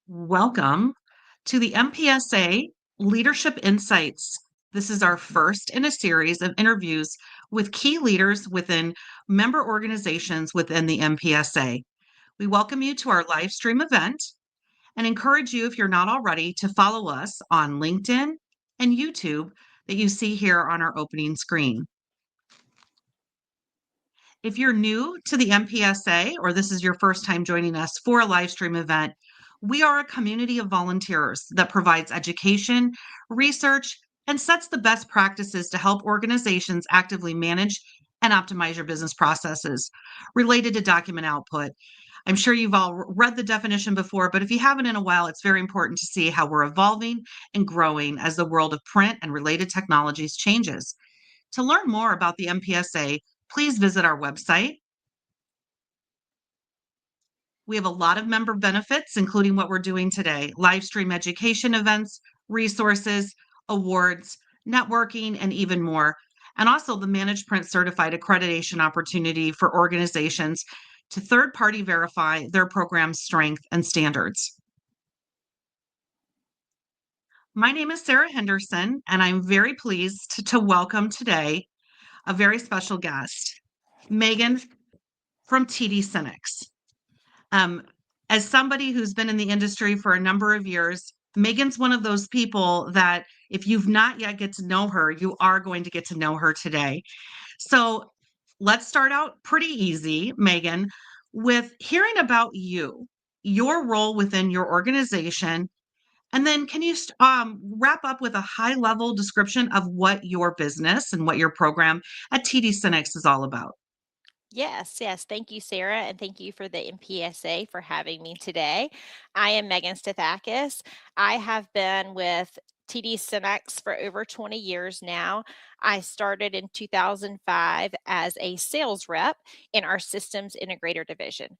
Welcome to the MPSA Leadership Insights. This is our first in a series of interviews with key leaders within member organizations within the MPSA. We welcome you to our live stream event and encourage you, if you're not already, to follow us on LinkedIn and YouTube that you see here on our opening screen. If you're new to the MPSA or this is your first time joining us for a live stream event, we are a community of volunteers that provides education, research, and sets the best practices to help organizations actively manage and optimize your business processes related to document output. I'm sure you've all read the definition before, but if you haven't in a while, it's very important to see how we're evolving and growing as the world of print and related technologies changes. To learn more about the MPSA, please visit our website. We have a lot of member benefits, including what we're doing today: live stream education events, resources, awards, networking, and even more. And also the Managed Print Certified accreditation opportunity for organizations to third-party verify their program's strength and standards. My name is Sarah Henderson, and I'm very pleased to welcome today a very special guest, Megan from TD SYNNEX. As somebody who's been in the industry for a number of years, Megan's one of those people that if you've not yet get to know her, you are going to get to know her today. So let's start out pretty easy, Megan, with hearing about you, your role within your organization, and then can you wrap up with a high-level description of what your business and what your program at TD SYNNEX is all about? Yes. Thank you, Sarah, and thank you for the MPSA for having me today. I am Megan Stathakis. I have been with TD SYNNEX for over 20 years now. I started in 2005 as a sales rep in our systems integrator division.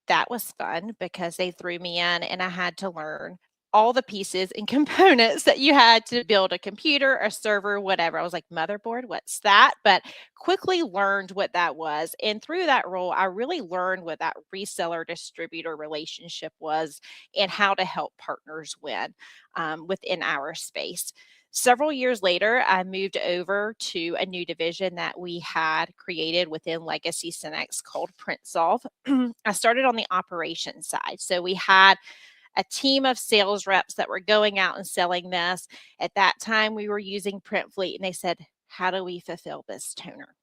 That was fun because they threw me in and I had to learn all the pieces and components that you had to build a computer, a server, whatever. I was like, motherboard, what's that? But quickly learned what that was. And through that role, I really learned what that reseller distributor relationship was and how to help partners win within our space. Several years later, I moved over to a new division that we had created within Legacy SYNNEX called PrintSolve. I started on the operations side. So we had a team of sales reps that were going out and selling this. At that time, we were using PrintFleet, and they said, how do we fulfill this toner?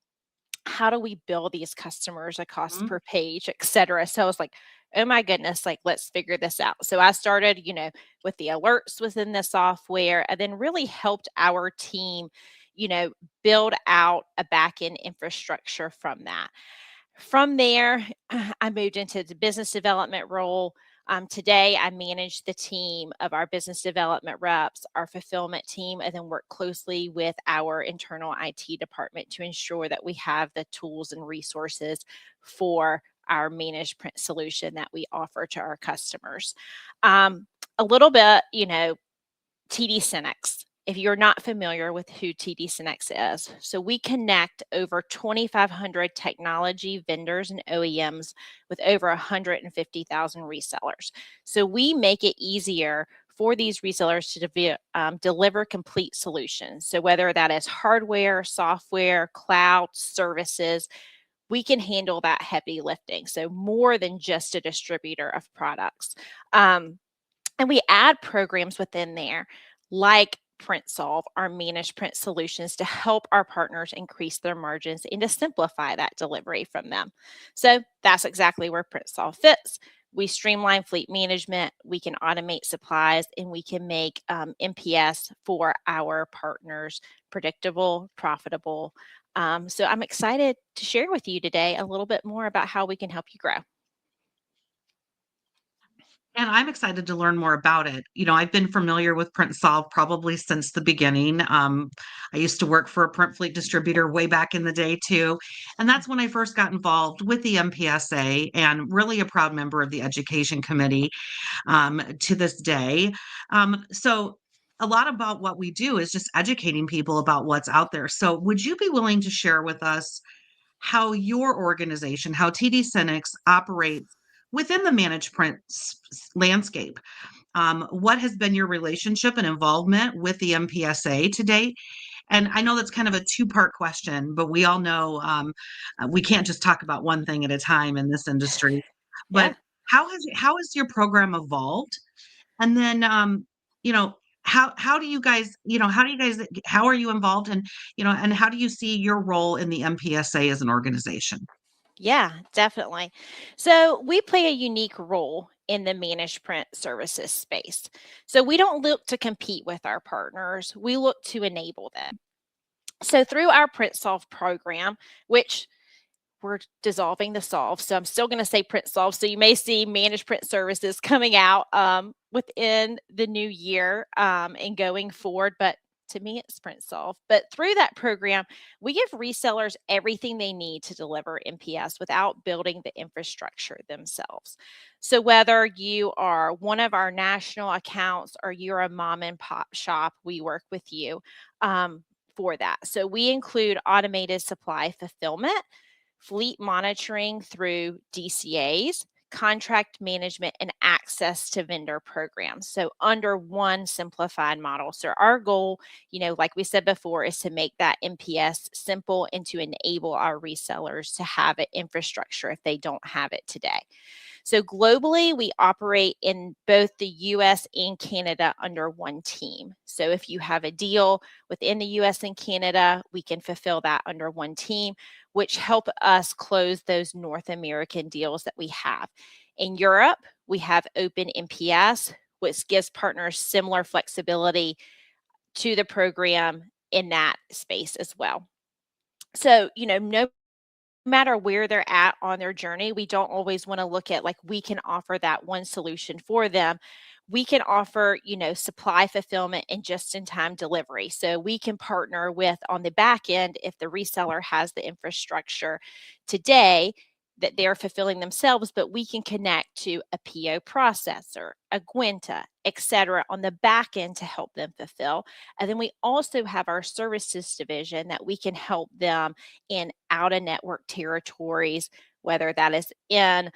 How do we bill these customers a cost Mhm. per page, et cetera? So I was like, oh my goodness, like let's figure this out. So I started, with the alerts within the software and then really helped our team, build out a back end infrastructure from that. From there, I moved into the business development role. Today, I manage the team of our business development reps, our fulfillment team, and then work closely with our internal IT department to ensure that we have the tools and resources for our managed print solution that we offer to our customers. A little bit, TD SYNNEX. If you're not familiar with who TD SYNNEX is, so we connect over 2,500 technology vendors and OEMs with over 150,000 resellers. So we make it easier for these resellers to deliver complete solutions. So whether that is hardware, software, cloud, services, we can handle that heavy lifting. So more than just a distributor of products. And we add programs within there like PrintSolve, our managed print solutions to help our partners increase their margins and to simplify that delivery from them. So that's exactly where PrintSolve fits. We streamline fleet management, we can automate supplies, and we can make MPS for our partners predictable, profitable. So I'm excited to share with you today a little bit more about how we can help you grow. And I'm excited to learn more about it. I've been familiar with Print Solve probably since the beginning. I used to work for a print fleet distributor way back in the day too. And that's when I first got involved with the MPSA and really a proud member of the Education Committee to this day. So a lot about what we do is just educating people about what's out there. So would you be willing to share with us how your organization, how TD SYNNEX operates within the managed print landscape? What has been your relationship and involvement with the MPSA to date? And I know that's kind of a two-part question, but we all know we can't just talk about one thing at a time in this industry. Yeah. But how has your program evolved? And then you know, how do you guys, how are you involved, and and how do you see your role in the MPSA as an organization? Yeah, definitely. So we play a unique role in the managed print services space. So we don't look to compete with our partners, we look to enable them. So through our Print Solve program, which we're dissolving the solve. So I'm still going to say print solve. So you may see managed print services coming out within the new year and going forward. But to me, it's print solve. But through that program, we give resellers everything they need to deliver MPS without building the infrastructure themselves. So whether you are one of our national accounts or you're a mom and pop shop, we work with you for that. So we include automated supply fulfillment, fleet monitoring through DCAs, contract management, and access to vendor programs. So, under one simplified model. So, our goal, like we said before, is to make that MPS simple and to enable our resellers to have an infrastructure if they don't have it today. So globally, we operate in both the US and Canada under one team. So if you have a deal within the US and Canada, we can fulfill that under one team, which help us close those North American deals that we have. In Europe, we have open MPS, which gives partners similar flexibility to the program in that space as well. So, no matter where they're at on their journey, we don't always want to look at like we can offer that one solution for them. We can offer, supply fulfillment and just in time delivery. So we can partner with on the back end if the reseller has the infrastructure today that they're fulfilling themselves, but we can connect to a PO processor, a Gwenta, et cetera, on the back end to help them fulfill. And then we also have our services division that we can help them in out of network territories, whether that is in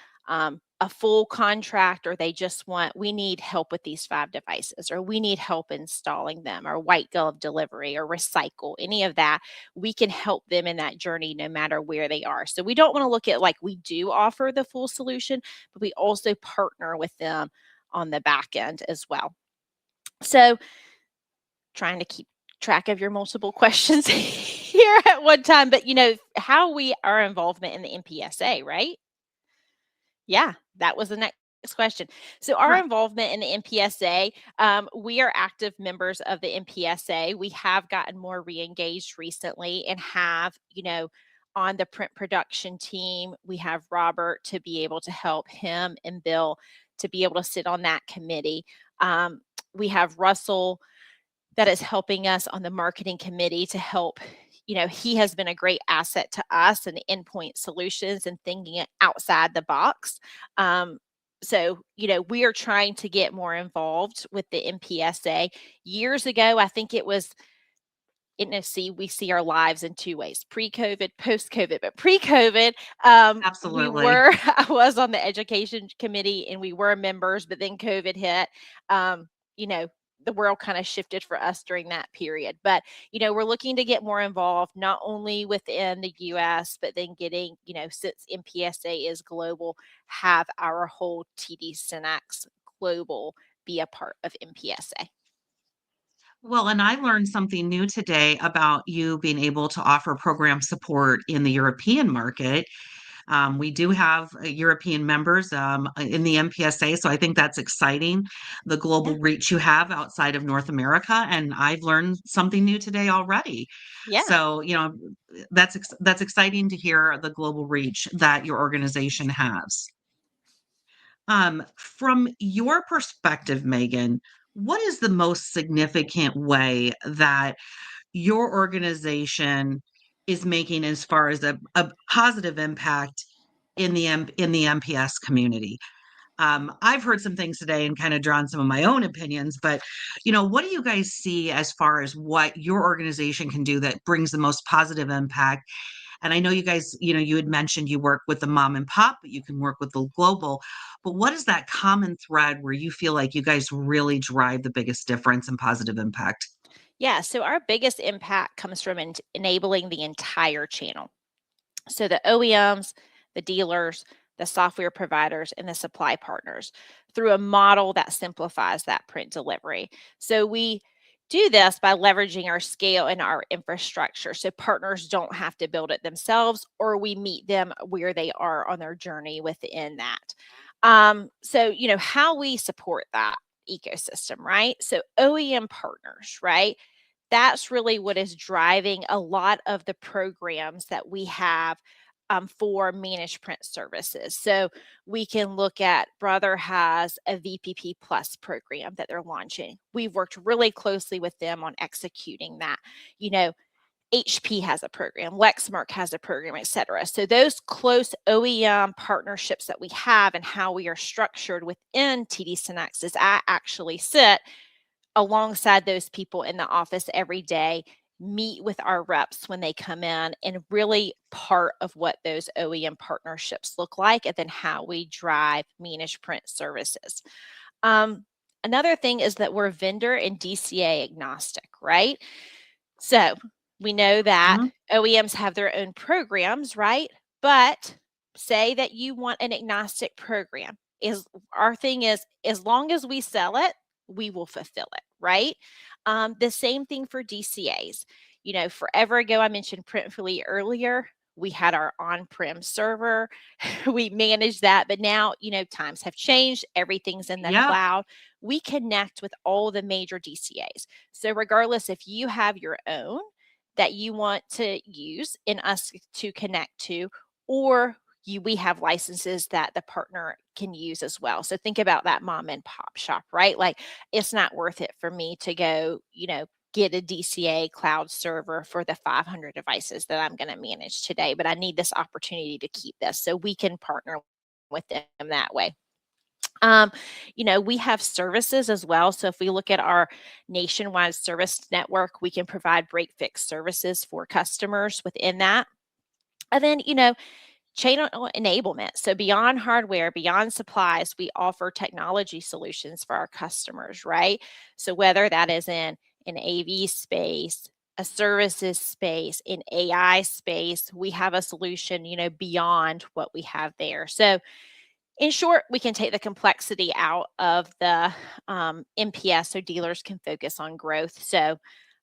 a full contract or they just we need help with these 5 devices, or we need help installing them, or white glove delivery, or recycle, any of that. We can help them in that journey no matter where they are. So we don't want to look at like we do offer the full solution, but we also partner with them on the back end as well. So trying to keep track of your multiple questions here at one time, but how our involvement in the MPSA, right? Yeah, that was the next question. So our Right. involvement in the MPSA, we are active members of the MPSA. We have gotten more re-engaged recently and have, on the print production team, we have Robert to be able to help him and Bill to be able to sit on that committee. We have Russell that is helping us on the marketing committee to help. He has been a great asset to us and endpoint solutions and thinking outside the box. So, we are trying to get more involved with the MPSA. Years ago, I think it was, we see our lives in 2 ways: pre-COVID, post-COVID. But pre-COVID, we Absolutely. were, I was on the education committee and we were members, but then COVID hit. You know, the world kind of shifted for us during that period. But, we're looking to get more involved, not only within the US, but then getting, since MPSA is global, have our whole TD SYNNEX global be a part of MPSA. Well, and I learned something new today about you being able to offer program support in the European market. We do have European members in the MPSA, so I think that's exciting, the Yeah. global reach you have outside of North America. And I've learned something new today already. Yeah. So, that's exciting to hear the global reach that your organization has. From your perspective, Megan, what is the most significant way that your organization is making as far as a positive impact in in the MPS community? I've heard some things today and kind of drawn some of my own opinions, but what do you guys see as far as what your organization can do that brings the most positive impact? And I know you guys, you had mentioned you work with the mom and pop, but you can work with the global. But what is that common thread where you feel like you guys really drive the biggest difference and positive impact? Yeah, so our biggest impact comes from enabling the entire channel. So the OEMs, the dealers, the software providers, and the supply partners through a model that simplifies that print delivery. So we do this by leveraging our scale and our infrastructure so partners don't have to build it themselves, or we meet them where they are on their journey within that. So how we support that ecosystem, right? So OEM partners, right? That's really what is driving a lot of the programs that we have for managed print services. So we can look at Brother has a VPP Plus program that they're launching. We've worked really closely with them on executing that. You know, HP has a program, Lexmark has a program, et cetera. So those close OEM partnerships that we have and how we are structured within TD SYNNEX is I actually sit alongside those people in the office every day, meet with our reps when they come in, and really part of what those OEM partnerships look like, and then how we drive managed print services. Um, Another thing is that we're vendor and DCA agnostic, right? So we know that Mhm. OEMs have their own programs, right? But say that you want an agnostic program. Is our thing is as long as we sell it, we will fulfill it, right? The same thing for DCAs. Forever ago, I mentioned Printfully earlier. We had our on-prem server. We managed that, but now, times have changed. Everything's in the Yep. cloud. We connect with all the major DCAs. So regardless if you have your own that you want to use in us to connect to, or we have licenses that the partner can use as well. So think about that mom and pop shop, right? Like it's not worth it for me to go, get a DCA cloud server for the 500 devices that I'm going to manage today, but I need this opportunity to keep this. So we can partner with them that way. We have services as well. So if we look at our nationwide service network, we can provide break fix services for customers within that. And then, channel enablement. So beyond hardware, beyond supplies, we offer technology solutions for our customers, right? So whether that is in an AV space, a services space, in AI space, we have a solution, beyond what we have there. So in short, we can take the complexity out of the MPS so dealers can focus on growth. So,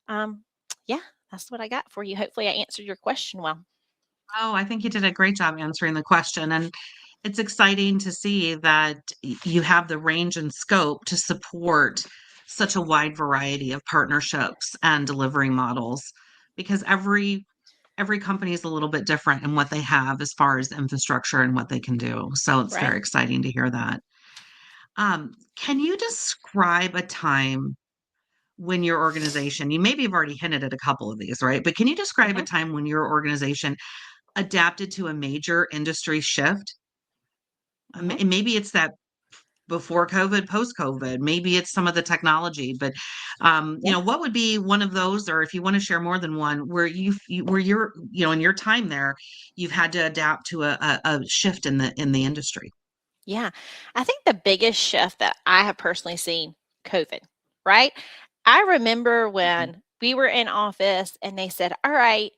um, yeah, that's what I got for you. Hopefully, I answered your question well. Oh, I think you did a great job answering the question. And it's exciting to see that you have the range and scope to support such a wide variety of partnerships and delivery models because every company is a little bit different in what they have as far as infrastructure and what they can do. So it's Right. very exciting to hear that. Can you describe a time when your organization, you maybe have already hinted at a couple of these, right? But can you describe a Hmm. time when your organization adapted to a major industry shift? Hmm. And maybe it's that before COVID, post COVID, maybe it's some of the technology, but Yeah. what would be one of those, or if you want to share more than one, where where you're, in your time there, you've had to adapt to a shift in the industry. Yeah. I think the biggest shift that I have personally seen, COVID, right? I remember Mhm. when we were in office and they said, all right,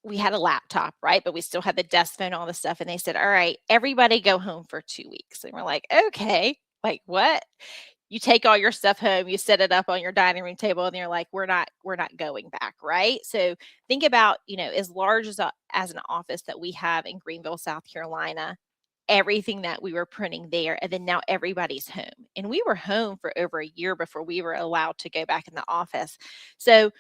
we had a laptop, right? But we still had the desk phone, all the stuff. And they said, all right, everybody go home for 2 weeks. And we're like, okay, like what? You take all your stuff home, you set it up on your dining room table, and you're like, we're not going back, right? So think about, as large as an office that we have in Greenville, South Carolina, everything that we were printing there, and then now everybody's home. And we were home for over a year before we were allowed to go back in the office. So,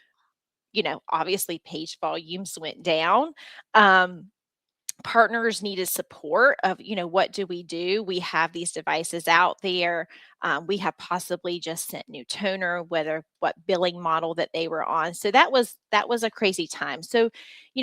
obviously page volumes went down. Um, Partners needed support of, what do? We have these devices out there. We have possibly just sent new toner, whether what billing model that they were on. So that was a crazy time. So,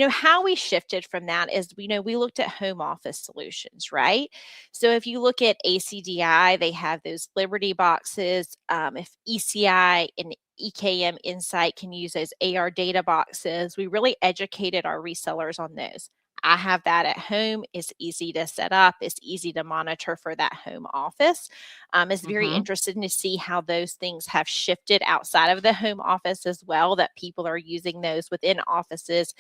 how we shifted from that is, we looked at home office solutions, right? So if you look at ACDI, they have those Liberty boxes. If ECI and EKM Insight can use those AR data boxes, we really educated our resellers on those. I have that at home. It's easy to set up. It's easy to monitor for that home office. It's very Mm-hmm. interesting to see how those things have shifted outside of the home office as well, that people are using those within offices,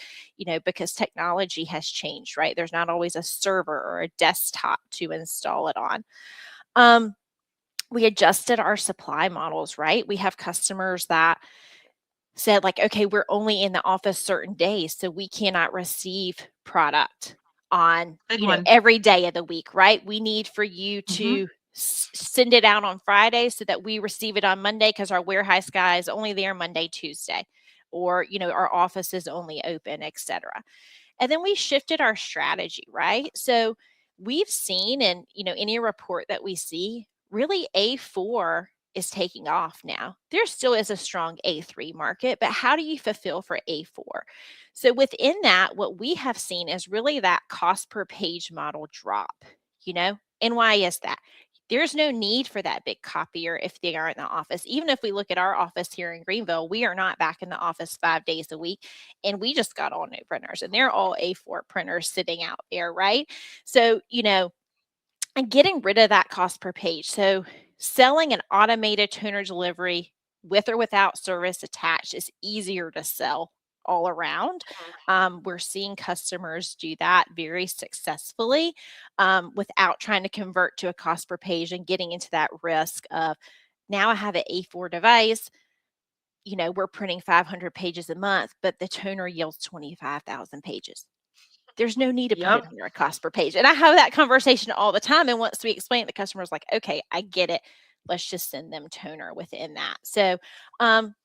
because technology has changed, right? There's not always a server or a desktop to install it on. We adjusted our supply models, right? We have customers that said, like, okay, we're only in the office certain days, so we cannot receive product on, Big one. every day of the week, right? We need for you Mm-hmm. to send it out on Friday so that we receive it on Monday, because our warehouse guy is only there Monday, Tuesday, or, our office is only open, etc. And then we shifted our strategy, right? So we've seen, and any report that we see, really A4 is taking off now. There still is a strong A3 market, but how do you fulfill for A4? So within that, what we have seen is really that cost per page model drop, And why is that? There's no need for that big copier if they aren't in the office. Even if we look at our office here in Greenville, we are not back in the office 5 days a week. And we just got all new printers, and they're all A4 printers sitting out there, right? So, and getting rid of that cost per page. So selling an automated toner delivery with or without service attached is easier to sell all around. We're seeing customers do that very successfully, without trying to convert to a cost per page and getting into that risk of, now I have an A4 device, we're printing 500 pages a month, but the toner yields 25,000 pages. There's no need to put it Yep. under a cost per page. And I have that conversation all the time. And once we explain it, the customer's like, okay, I get it. Let's just send them toner within that. So, um,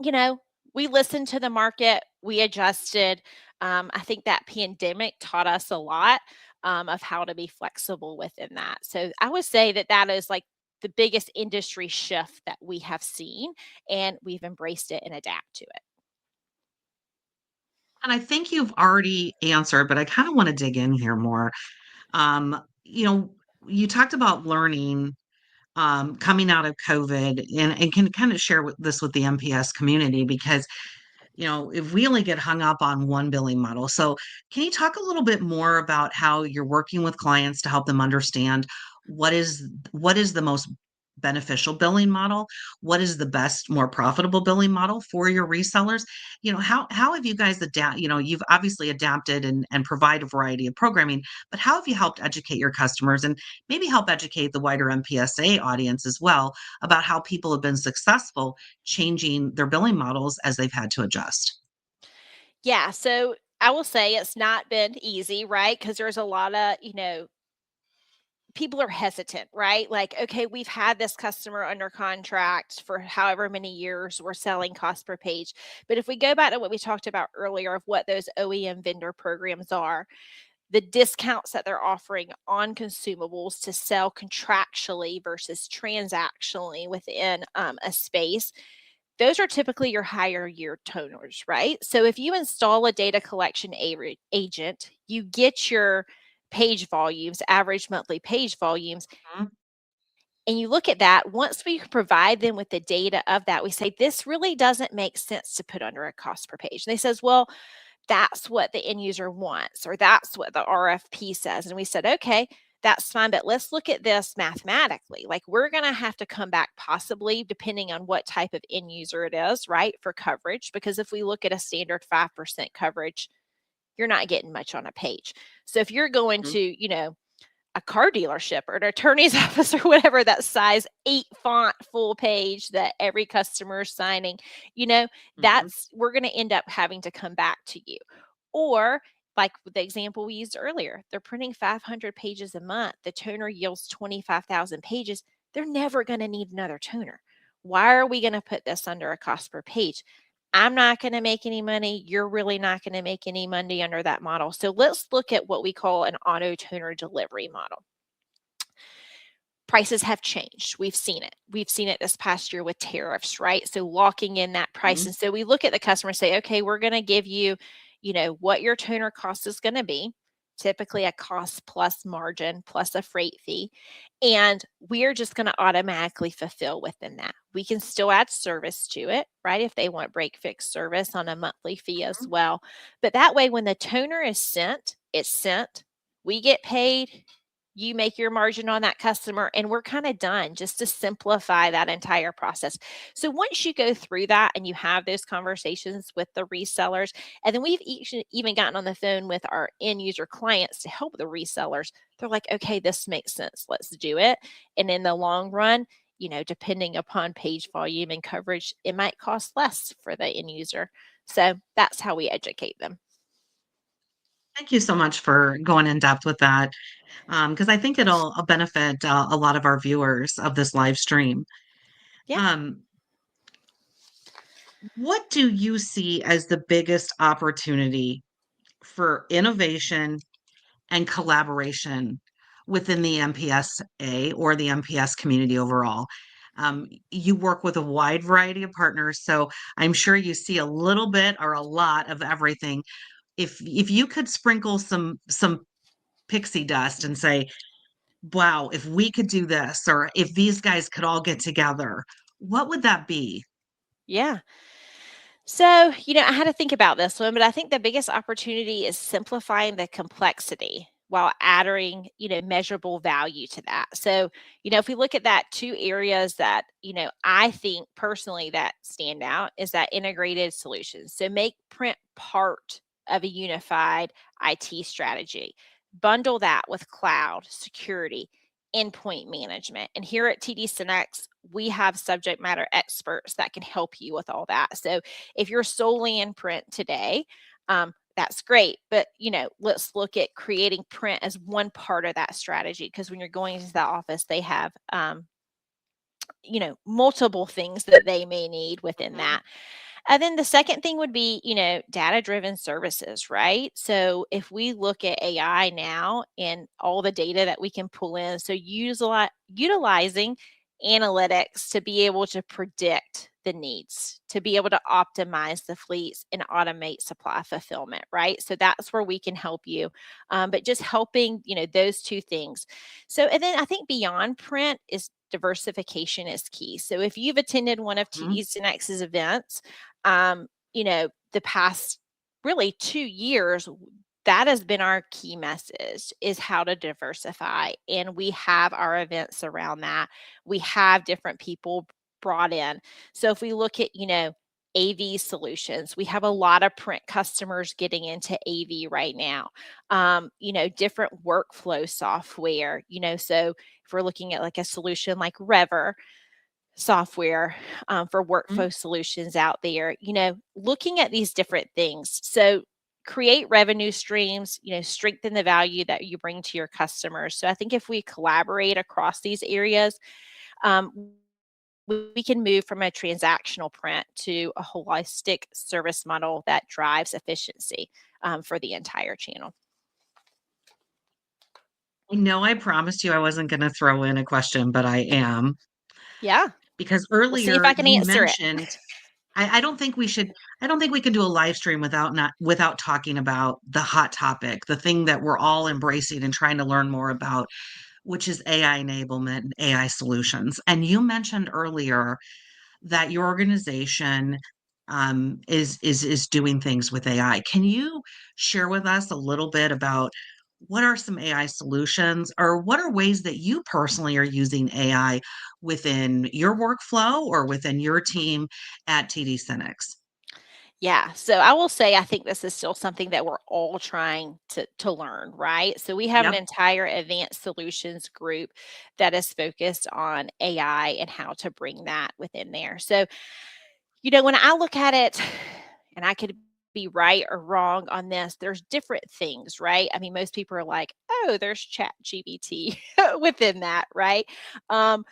you know, we listened to the market, we adjusted. I think that pandemic taught us a lot, of how to be flexible within that. So I would say that that is like the biggest industry shift that we have seen, and we've embraced it and adapt to it. And I think you've already answered, but I kind of want to dig in here more. Um, you know, you talked about learning coming out of COVID, and can kind of share this with the MPS community because if we only get hung up on one billing model. So, can you talk a little bit more about how you're working with clients to help them understand what is the most beneficial billing model? What is the best, more profitable billing model for your resellers? How have you guys adapt? You've obviously adapted and provide a variety of programming, but how have you helped educate your customers and maybe help educate the wider MPSA audience as well about how people have been successful changing their billing models as they've had to adjust? Yeah. So I will say it's not been easy, right? Because there's a lot of, people are hesitant, right? Like, okay, we've had this customer under contract for however many years, we're selling cost per page. But if we go back to what we talked about earlier of what those OEM vendor programs are, the discounts that they're offering on consumables to sell contractually versus transactionally within a space, those are typically your higher year toners, right? So if you install a data collection agent, you get your page volumes, average monthly page volumes, Mhm. and you look at that. Once we provide them with the data of that, we say, this really doesn't make sense to put under a cost per page. And they says, well, that's what the end user wants, or that's what the RFP says. And we said, okay, that's fine, but let's look at this mathematically. Like, we're going to have to come back, possibly depending on what type of end user it is, right, for coverage. Because if we look at a standard 5% coverage, you're not getting much on a page. So if you're going Mhm. to, a car dealership or an attorney's office or whatever, that size 8 font full page that every customer is signing, Mhm. that's, we're going to end up having to come back to you. Or like the example we used earlier, they're printing 500 pages a month. The toner yields 25,000 pages. They're never going to need another toner. Why are we going to put this under a cost per page? I'm not going to make any money. You're really not going to make any money under that model. So let's look at what we call an auto toner delivery model. Prices have changed. We've seen it. We've seen it this past year with tariffs, right? So locking in that price. Mhm. And so we look at the customer and say, okay, we're going to give you, what your toner cost is going to be, typically a cost plus margin plus a freight fee. And we're just going to automatically fulfill within that. We can still add service to it, right? If they want break fix service on a monthly fee as well. But that way, when the toner is sent, it's sent. We get paid, you make your margin on that customer, and we're kind of done, just to simplify that entire process. So once you go through that and you have those conversations with the resellers, and then we've even gotten on the phone with our end user clients to help the resellers, they're like, okay, this makes sense, let's do it. And in the long run, depending upon page volume and coverage, it might cost less for the end user. So that's how we educate them. Thank you so much for going in depth with that, because I think it'll benefit a lot of our viewers of this live stream. Yeah. Um, what do you see as the biggest opportunity for innovation and collaboration within the MPSA or the MPS community overall? You work with a wide variety of partners, so I'm sure you see a little bit or a lot of everything. If you could sprinkle some pixie dust and say, wow, if we could do this, or if these guys could all get together, what would that be? Yeah. So, I had to think about this one, but I think the biggest opportunity is simplifying the complexity while adding, measurable value to that. So, if we look at that, two areas that, I think personally that stand out is that integrated solutions. So make print part of a unified IT strategy. Bundle that with cloud, security, endpoint management. And here at TD SYNNEX, we have subject matter experts that can help you with all that. So if you're solely in print today, that's great. But let's look at creating print as one part of that strategy, because when you're going into the office, they have multiple things that they may need within Mhm. that. And then the second thing would be, data driven services, right? So if we look at AI now and all the data that we can pull in, so utilizing analytics to be able to predict the needs, to be able to optimize the fleets and automate supply fulfillment, right? So that's where we can help you. But just helping, those two things. So, and then I think beyond print is diversification is key. So if you've attended one of Mhm. TD SYNNEX's events, the past really 2 years, that has been our key message, is how to diversify. And we have our events around that. We have different people brought in. So if we look at, AV solutions, we have a lot of print customers getting into AV right now. Different workflow software, so if we're looking at like a solution like Rever, software for Mhm. workflow solutions out there, looking at these different things. So create revenue streams, strengthen the value that you bring to your customers. So I think if we collaborate across these areas, we can move from a transactional print to a holistic service model that drives efficiency for the entire channel. I know I promised you I wasn't going to throw in a question, but I am, Yeah, because we'll see if earlier I can you answer it. mentioned I don't think we should I don't think we can do a live stream without talking about the hot topic, the thing that we're all embracing and trying to learn more about, which is AI enablement and AI solutions. And you mentioned earlier that your organization is doing things with AI. Can you share with us a little bit about what are some AI solutions, or what are ways that you personally are using AI within your workflow or within your team at TD SYNNEX? Yeah. So I will say I think this is still something that we're all trying to learn, right? So we have an Yep. entire advanced solutions group that is focused on AI and how to bring that within there. So, when I look at it, and I could be right or wrong on this, there's different things, right? I mean, most people are like, oh, there's chat GBT within that, right? Um,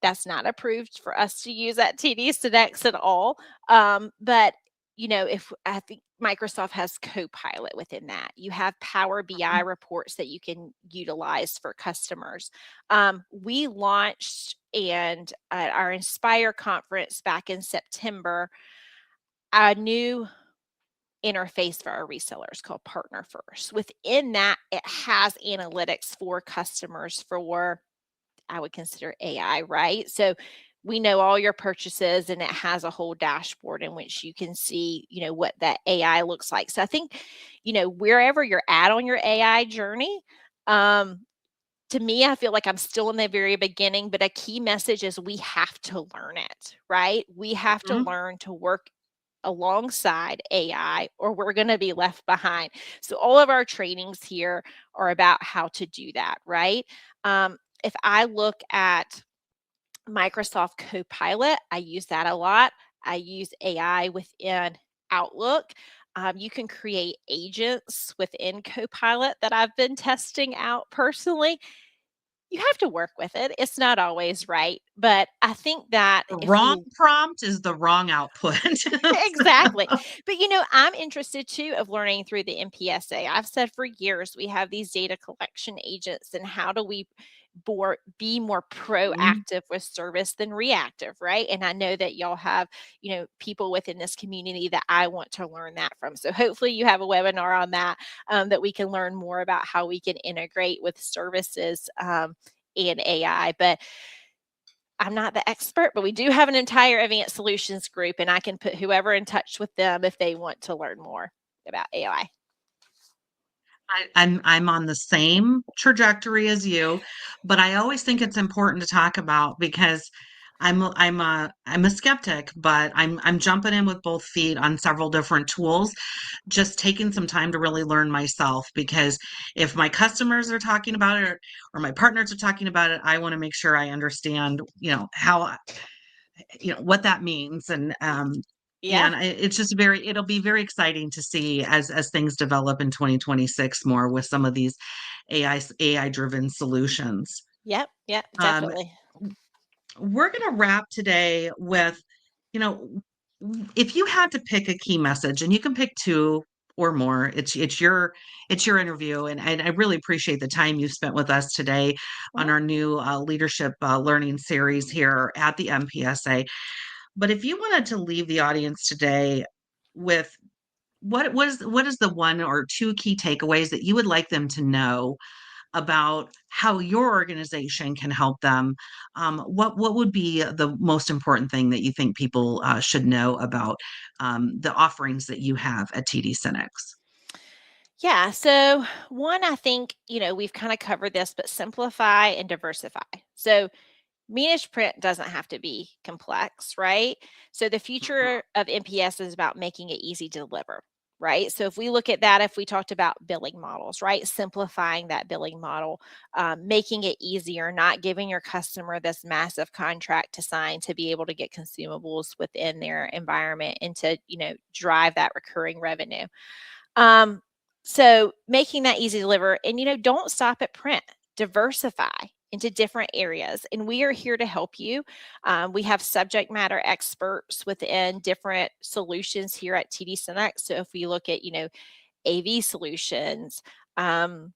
that's not approved for us to use at TD SYNNEX at all. But if I think Microsoft has Copilot within that, you have Power BI reports that you can utilize for customers. We launched and at our Inspire conference back in September, a new interface for our resellers called Partner First. Within that, it has analytics for customers for, I would consider AI, right? So we know all your purchases and it has a whole dashboard in which you can see, what that AI looks like. So I think, wherever you're at on your AI journey, to me, I feel like I'm still in the very beginning, but a key message is we have to learn it, right? We have to Mhm. learn to work alongside AI or we're going to be left behind. So all of our trainings here are about how to do that, right? If I look at Microsoft Copilot, I use that a lot. I use AI within Outlook. You can create agents within Copilot that I've been testing out personally. You have to work with it. It's not always right, but I think that The if wrong you prompt is the wrong output. exactly. But I'm interested too of learning through the MPSA. I've said for years we have these data collection agents, and how do we be more Mhm. proactive with service than reactive, right? And I know that y'all have, people within this community that I want to learn that from. So hopefully you have a webinar on that, that we can learn more about how we can integrate with services and AI. But I'm not the expert, but we do have an entire advanced solutions group, and I can put whoever in touch with them if they want to learn more about AI. I'm on the same trajectory as you, but I always think it's important to talk about because I'm a skeptic, but I'm jumping in with both feet on several different tools, just taking some time to really learn myself because if my customers are talking about it or my partners are talking about it, I want to make sure I understand, how what that means Yeah. and it's just it'll be very exciting to see as things develop in 2026 more with some of these AI driven solutions. Yep. Yep. Um, Definitely. we're going to wrap today with, you know, if you had to pick a key message, and you can pick two or more, it's your interview, and I really appreciate the time you spent with us today on Mhm. our new leadership learning series here at the MPSA. But if you wanted to leave the audience today with what is the one or two key takeaways that you would like them to know about how your organization can help them, what would be the most important thing that you think people should know about the offerings that you have at TD SYNNEX? Yeah. So, one, I think, we've kind of covered this, but simplify and diversify. So, managed print doesn't have to be complex, right? So the future of MPS is about making it easy to deliver, right? So if we look at that, if we talked about billing models, right? Simplifying that billing model, making it easier, not giving your customer this massive contract to sign to be able to get consumables within their environment and to, drive that recurring revenue. Um, so making that easy to deliver and, don't stop at print, diversify into different areas. And we are here to help you. We have subject matter experts within different solutions here at TD SYNNEX. So if we look at, AV solutions, AI,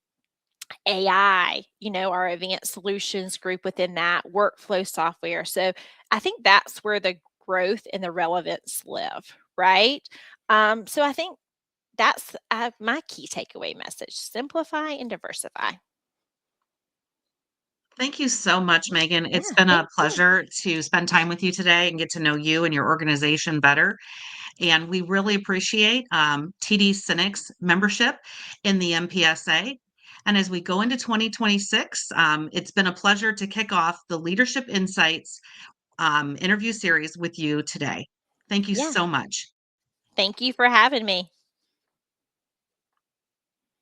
our advanced solutions group within that, workflow software. So I think that's where the growth and the relevance live, right? So I think that's my key takeaway message: simplify and diversify. Thank you so much, Megan. It's Yeah, been a thank you. pleasure to spend time with you today and get to know you and your organization better. And we really appreciate TD SYNNEX membership in the MPSA. And as we go into 2026, it's been a pleasure to kick off the Leadership Insights interview series with you today. Thank you Yeah, so much. thank you for having me.